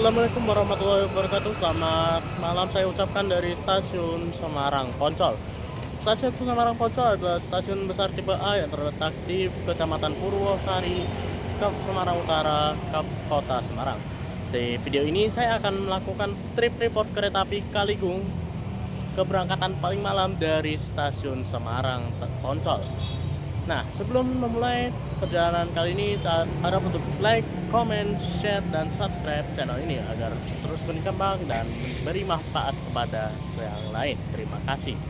Assalamualaikum warahmatullahi wabarakatuh. Selamat malam saya ucapkan dari stasiun Semarang Poncol. Stasiun Semarang Poncol adalah stasiun besar tipe A yang terletak di Kecamatan Purwosari, Semarang Utara, Kota Semarang. Di video ini saya akan melakukan trip report kereta api Kaligung keberangkatan paling malam dari stasiun Semarang Poncol. Nah, sebelum memulai perjalanan kali ini, saat harap untuk like, comment, share, dan subscribe channel ini agar terus berkembang dan memberi manfaat kepada yang lain. Terima kasih.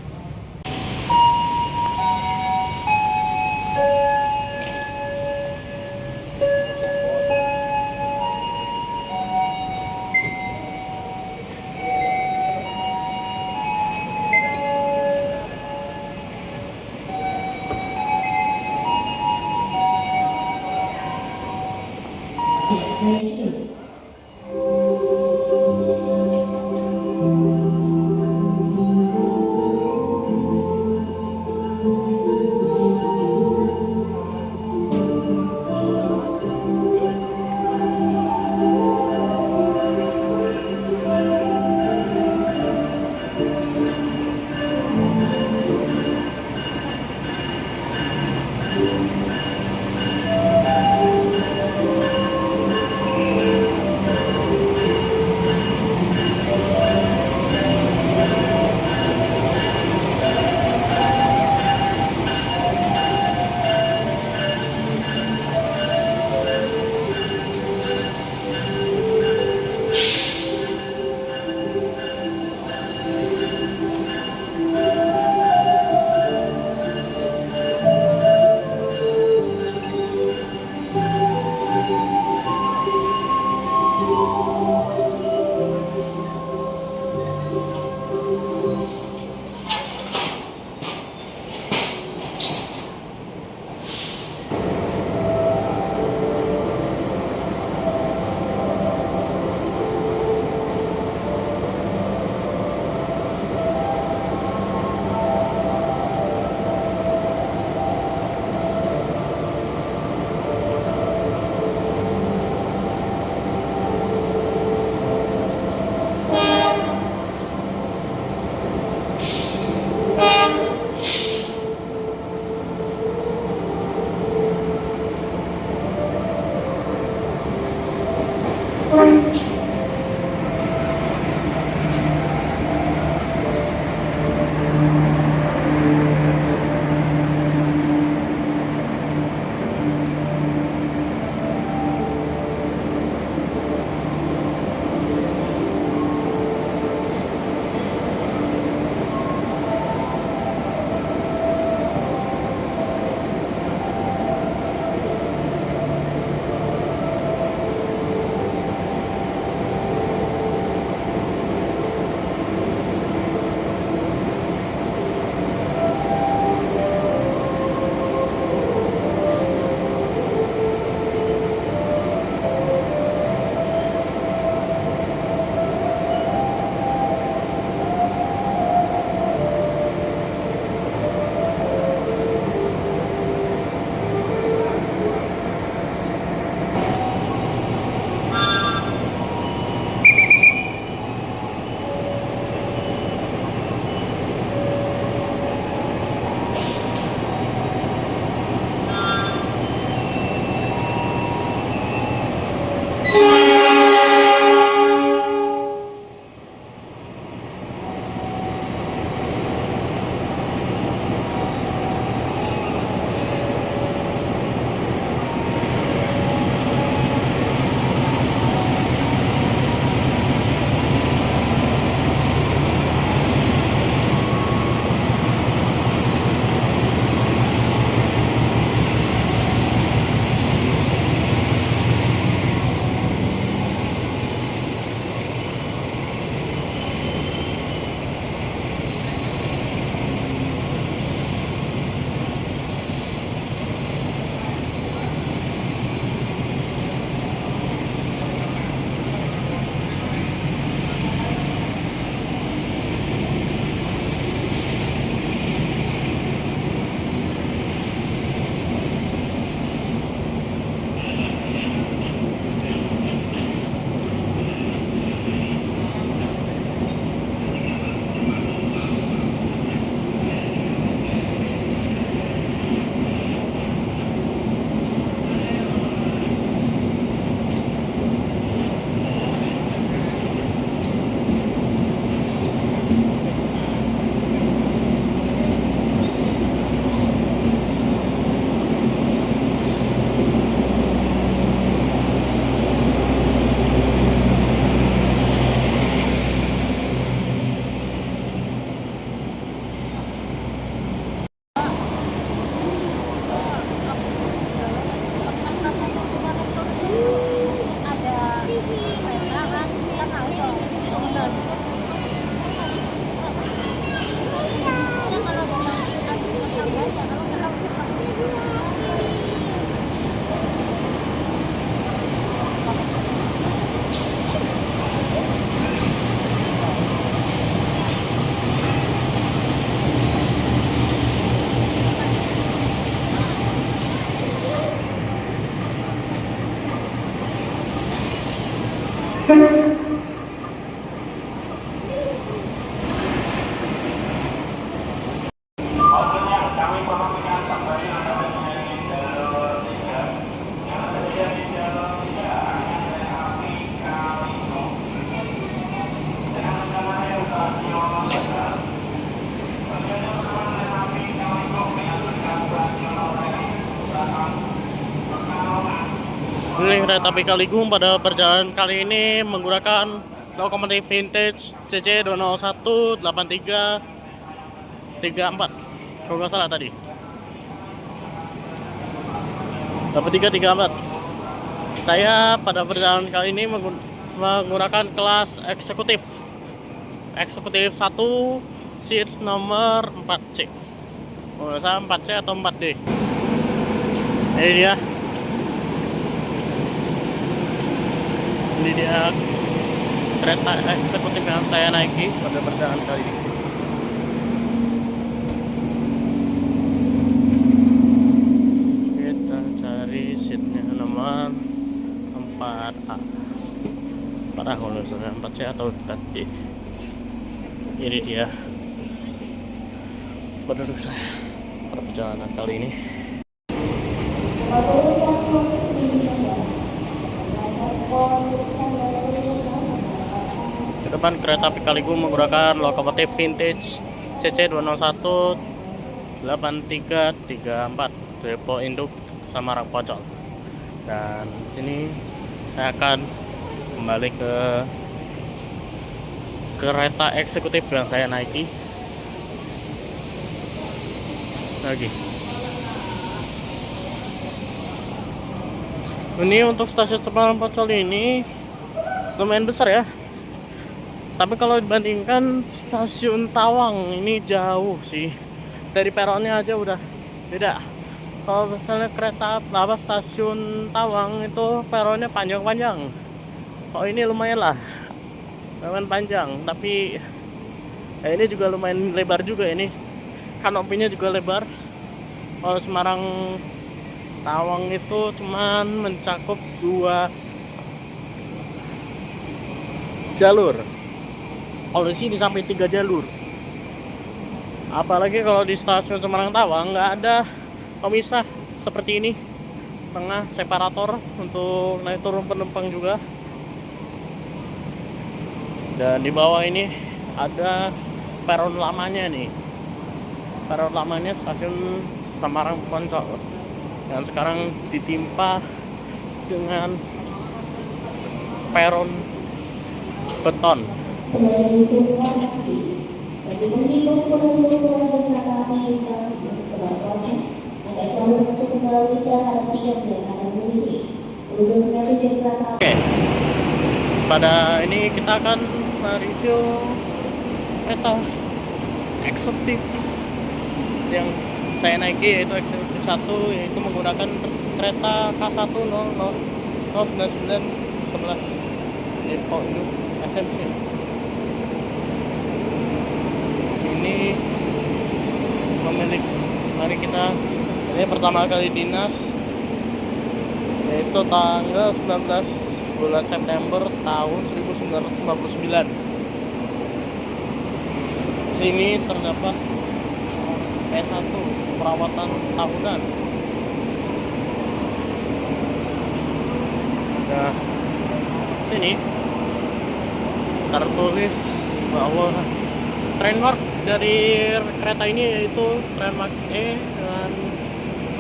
Ini kereta api Kaligung pada perjalanan kali ini menggunakan lokomotif vintage CC 201 8334. Kalau nggak salah tadi. 8334. Saya pada perjalanan kali ini menggunakan kelas eksekutif. Eksekutif 1 seats nomor 4C. Kalau nggak salah 4C atau 4D. Ini dia. Ini dia kereta eksekutif yang saya naiki pada perjalanan kali ini. Kita cari seatnya nomor 4A. Parah kalau misalnya 4C atau 4D. Ini dia penduduk saya pada perjalanan kali ini. Di depan kereta api Kaligung menggunakan lokomotif vintage CC 201 8334 depo induk Semarang Poncol. Dan sini saya akan kembali ke kereta eksekutif yang saya naiki lagi. Ini untuk stasiun Semarang Poncol ini lumayan besar ya. Tapi kalau dibandingkan stasiun Tawang ini jauh sih. Dari peronnya aja udah beda. Kalau misalnya kereta apa stasiun Tawang itu peronnya panjang-panjang. Oh ini lumayan lah. Lumayan panjang, tapi ya ini juga lumayan lebar juga ini. Kanopinya juga lebar. Kalau Semarang Tawang itu cuman mencakup 2 jalur. Kalau di sini sampai 3 jalur. Apalagi kalau di stasiun Semarang Tawang nggak ada pemisah seperti ini, tengah separator untuk naik turun penumpang juga. Dan di bawah ini ada peron lamanya nih. Peron lamanya stasiun Semarang Poncol. Dan sekarang ditimpa dengan peron beton. Oke, pada ini kita akan mereview kereta eksekutif yang saya naiki, yaitu eksekutif 1, yaitu menggunakan kereta K1 09911 depo induk SMC. Ini memiliki, mari kita, ini pertama kali dinas, yaitu tanggal 19 bulan September tahun 1959. Sini terdapat P1 perawatan tahunan. Nah, sini tertulis bahwa trademark dari kereta ini yaitu trademark E dengan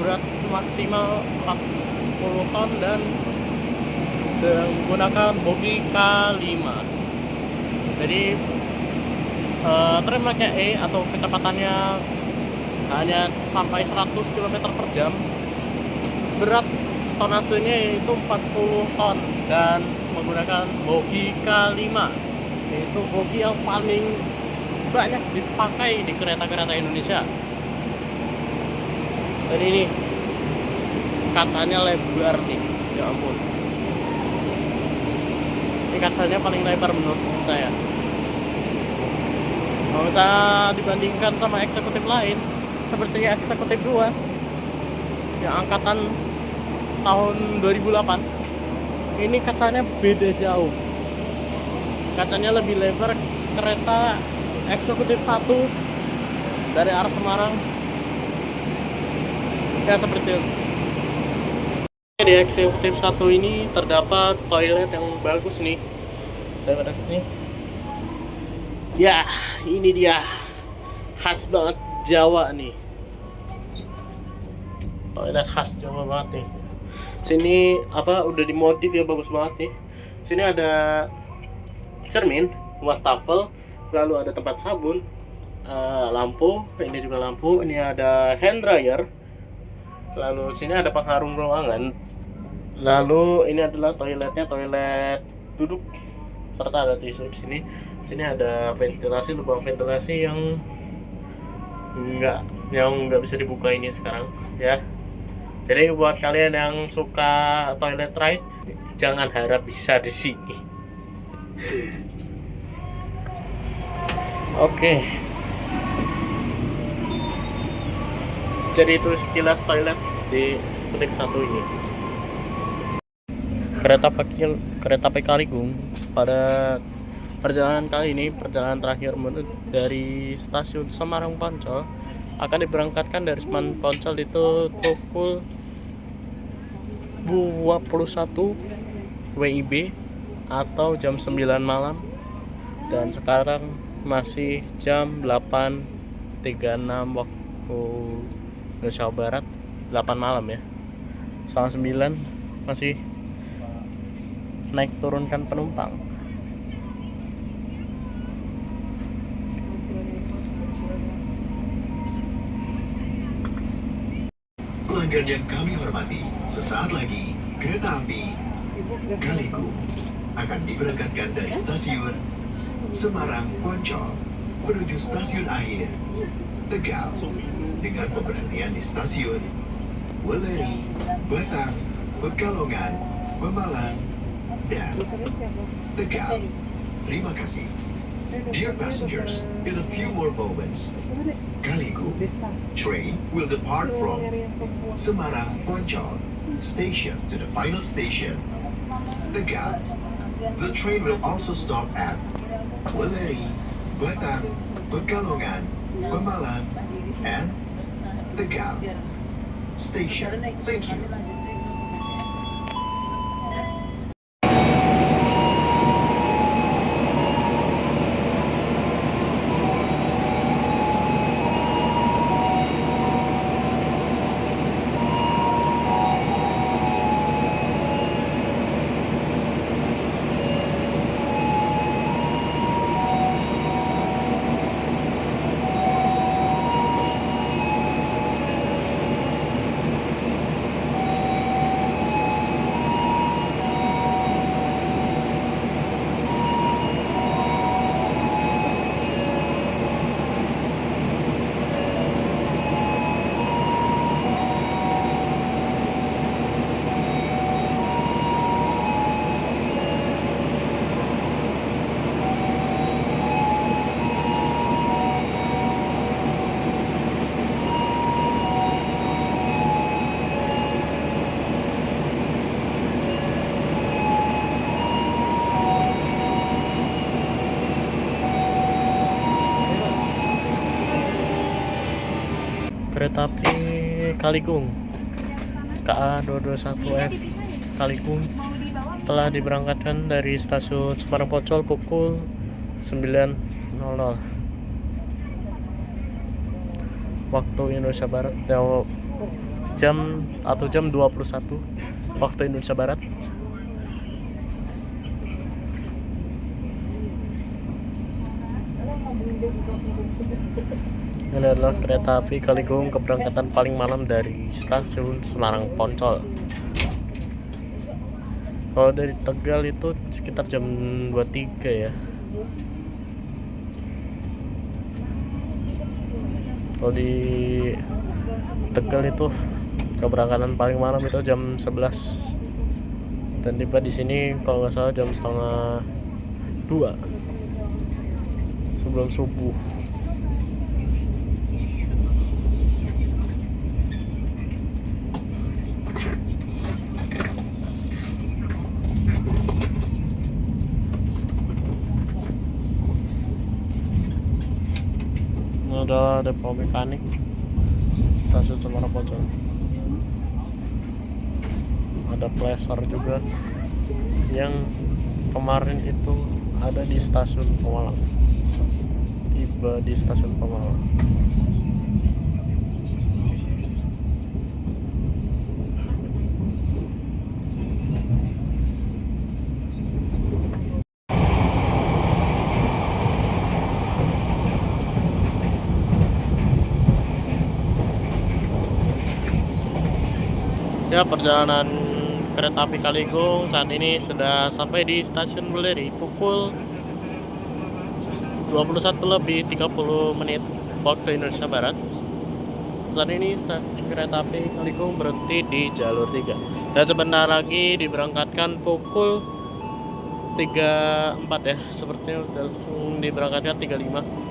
berat maksimal 40 ton dan menggunakan bogi K5. Jadi trademarknya E atau kecepatannya hanya sampai 100 km per jam. Berat tonasenya yaitu 40 ton dan menggunakan bogi K5, yaitu bogi yang paling banyak dipakai di kereta-kereta Indonesia. Dan ini kacanya lebar nih, ya ampun. Ini kacanya paling lebar menurut saya. Kalau misalnya dibandingkan sama eksekutif lain, seperti eksekutif 2 yang angkatan tahun 2008, ini kacanya beda jauh. Kacanya lebih lebar kereta eksekutif 1 dari arah Semarang. Ya seperti itu. Di eksekutif 1 ini terdapat toilet yang bagus nih. Saya pada nih. Ya, ini dia. Khas banget Jawa nih. Toilet khas Jawa banget nih. Sini apa udah dimodif ya, bagus banget nih. Sini ada cermin, wastafel, lalu ada tempat sabun, lampu, ini juga lampu, ini ada hand dryer, lalu sini ada pengharum ruangan, lalu ini adalah toiletnya, toilet duduk serta ada tisu di sini. Sini ada ventilasi, lubang ventilasi yang nggak bisa dibuka ini sekarang ya. Jadi buat kalian yang suka toilet ride, jangan harap bisa di sini. Oke. Jadi itu sekilas toilet di skutif satu ini. Kereta api Kaligung pada perjalanan kali ini, perjalanan terakhir dari stasiun Semarang Poncol, akan diberangkatkan dari Semarang Poncol itu pukul 21 WIB atau jam 9 malam, dan sekarang masih jam 8.36 waktu Indonesia Barat, 8 malam ya. Setengah 9 masih naik turunkan penumpang. Pelanggan yang kami hormati, sesaat lagi kereta api Kaligung akan diberangkatkan dari stasiun Semarang Poncol menuju stasiun akhir Tegal dengan pemberhentian di stasiun Weleri, Batang, Pekalongan, Pemalang, dan Tegal. Terima kasih. Dear passengers, in a few more moments, Kaligung train will depart from Semarang Poncol station to the final station, Tegal. The train will also stop at Weleri, Batang, Pekalongan, Pemalang, and Tegal station. Thank you. Kereta api Kaligung KA 221F Kaligung telah diberangkatkan dari stasiun Semarang Poncol pukul 9.00 waktu Indonesia Barat, jam 21 waktu Indonesia Barat. Ini adalah kereta api Kaligung keberangkatan paling malam dari stasiun Semarang Poncol. Kalau dari Tegal itu sekitar jam 23 ya. Kalau di Tegal itu keberangkatan paling malam itu jam 11 dan tiba di sini kalau nggak salah jam setengah 2 sebelum subuh. Ada depo mekanik stasiun Semarang Poncol, ada placer juga yang kemarin itu ada di stasiun Pemalang, tiba di stasiun Pemalang. Ya, perjalanan kereta api Kaligung saat ini sudah sampai di stasiun Beleri pukul 21:30 waktu Indonesia Barat. Saat ini stasiun kereta api Kaligung berhenti di jalur 3 dan sebentar lagi diberangkatkan pukul 34 ya, sepertinya langsung diberangkatkan 35.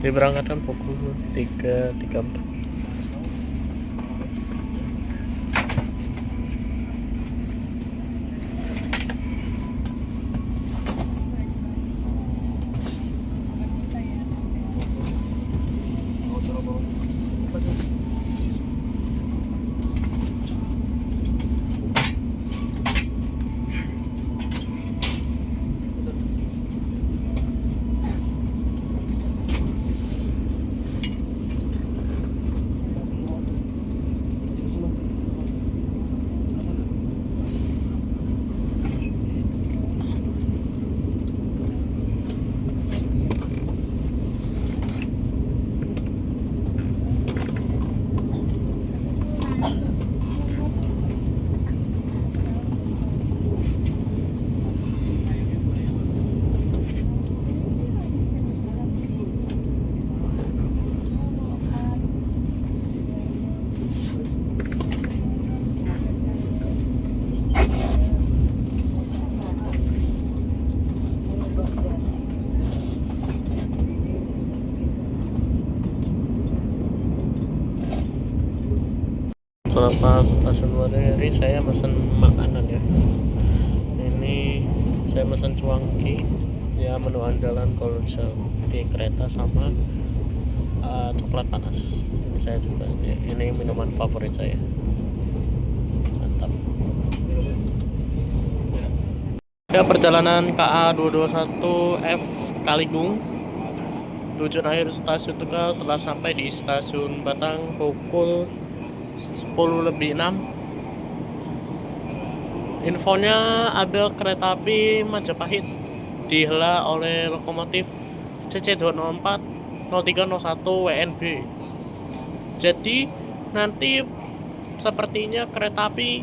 Diberangkatkan pukul 3.34. Selepas stasiun Beleri saya pesan makanan ya. Ini saya pesan cuangki ya, menu andalan kalau di kereta, sama coklat panas. Ini saya juga ya, ini minuman favorit saya. Mantap. Ya, perjalanan KA 221F Kaligung tujuan akhir stasiun Tegal telah sampai di stasiun Batang pukul 10:06. Infonya ada kereta api Majapahit dihela oleh lokomotif CC204 0301 WNB. Jadi nanti sepertinya kereta api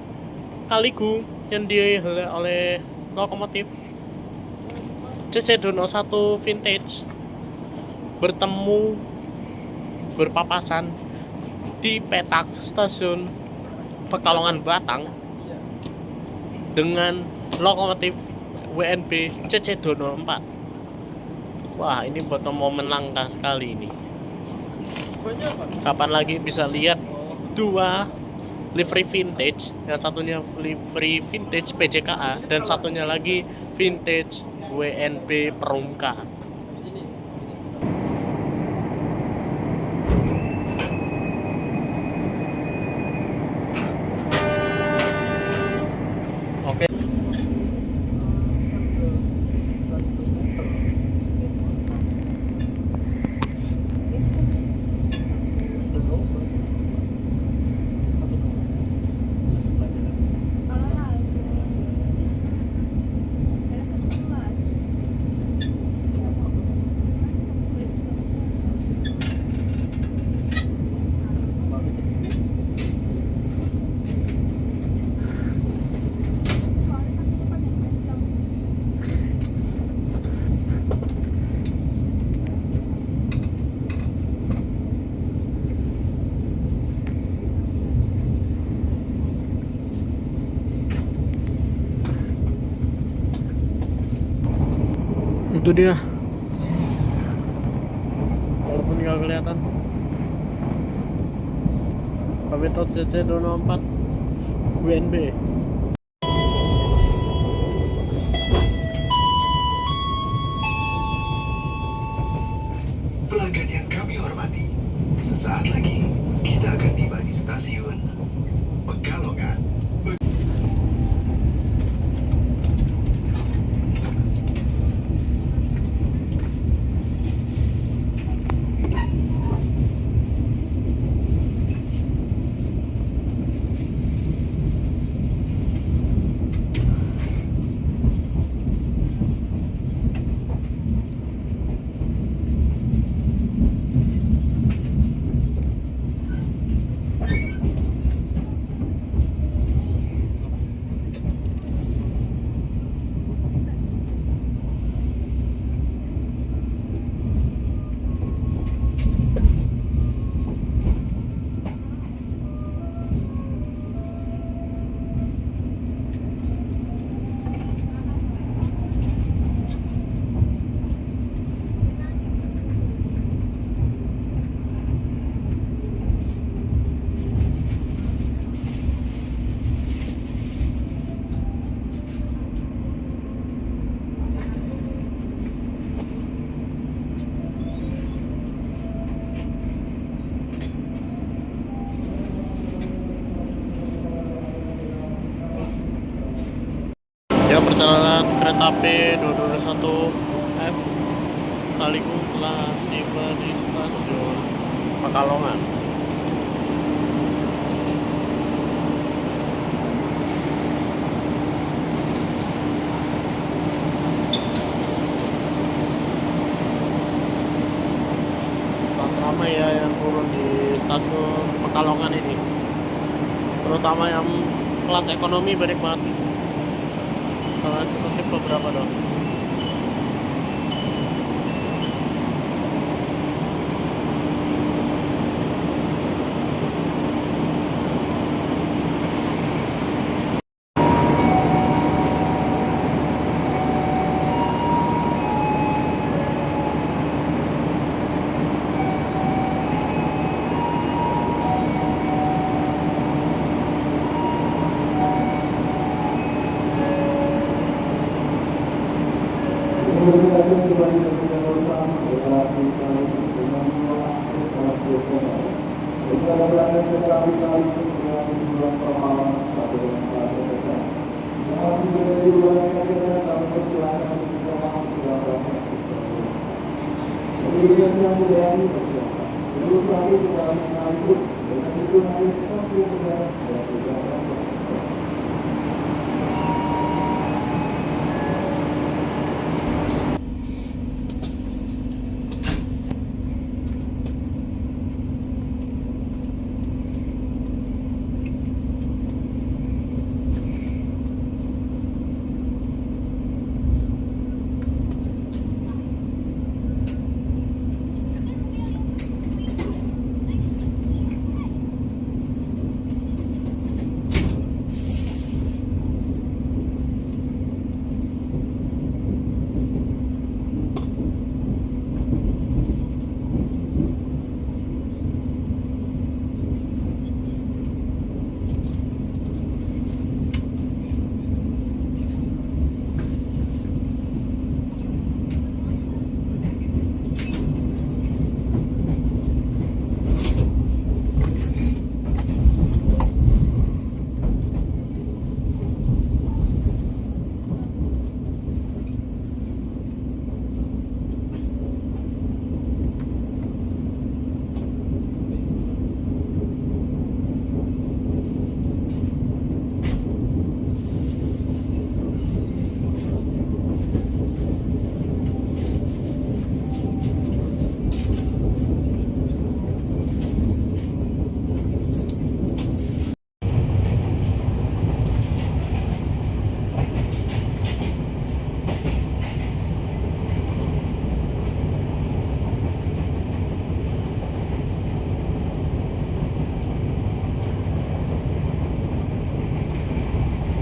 Kaligung yang dihela oleh lokomotif CC201 vintage berpapasan di petak stasiun Pekalongan Batang dengan lokomotif WNB CC204. Wah, ini foto momen langka sekali ini. Kapan lagi bisa lihat dua livery vintage, yang satunya livery vintage PJKA dan satunya lagi vintage WNB Perumka. Oke. Itu dia, walaupun nggak kelihatan, Kabinet CC204 WNB. Pelanggan yang kami hormati, sesaat lagi kita akan tiba di stasiun Pekalongan. KP 221F Kaligung telah tiba di stasiun Pekalongan. Sangat ramai ya yang turun di stasiun Pekalongan ini, terutama yang kelas ekonomi banyak banget. Kalau eksekutif beberapa dong.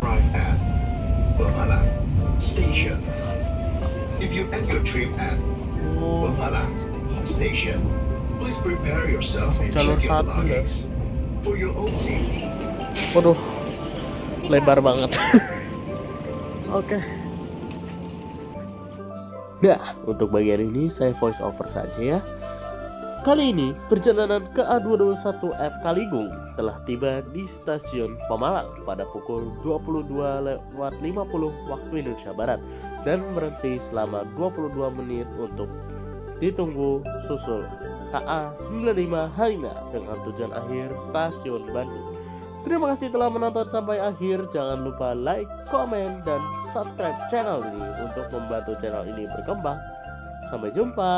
Arrive at Pemalang Station. If you end your trip at Pemalang Station, please prepare yourself and Jalur check your satu ya. belongings for your own safety. Waduh, lebar banget. Oke. Nah, untuk bagian ini saya voice over saja ya. Kali ini perjalanan ke A221F Kaligung telah tiba di stasiun Pemalang pada pukul 22.50 waktu Indonesia Barat dan berhenti selama 22 menit untuk ditunggu susul KA 95 Haina dengan tujuan akhir stasiun Bandung. Terima kasih telah menonton sampai akhir. Jangan lupa like, komen, dan subscribe channel ini untuk membantu channel ini berkembang. Sampai jumpa.